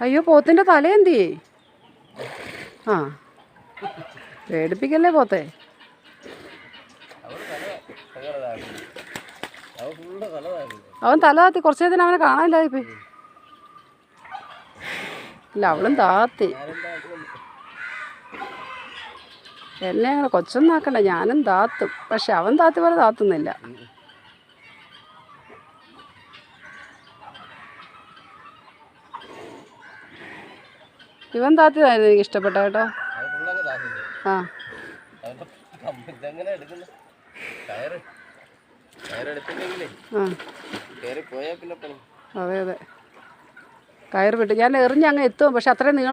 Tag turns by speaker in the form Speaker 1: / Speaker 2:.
Speaker 1: അയ്യോ പോത്തിൻ്റെ തല എന്തിയേ? ആ പേടിപ്പിക്കല്ലേ പോത്തെ. അവൻ തല താത്തി കുറച്ച് നേരത്തിന് അവനെ കാണാനില്ലാതിപ്പോയി. ഇല്ല അവളും താത്തി. എന്നെ അങ്ങനെ കൊച്ചൊന്നും ആക്കണ്ട, ഞാനും താത്തും. പക്ഷെ അവൻ താത്തി പോലെ താത്തുന്നില്ല. ഇവൻ താത്തിയതായിരുന്നു എനിക്ക് ഇഷ്ടപ്പെട്ട കേട്ടോ. ആ അതെ അതെ, കയറ് വിട്ട് ഞാൻ എറിഞ്ഞ് അങ്ങ് എത്തും. പക്ഷെ അത്രയും നീളം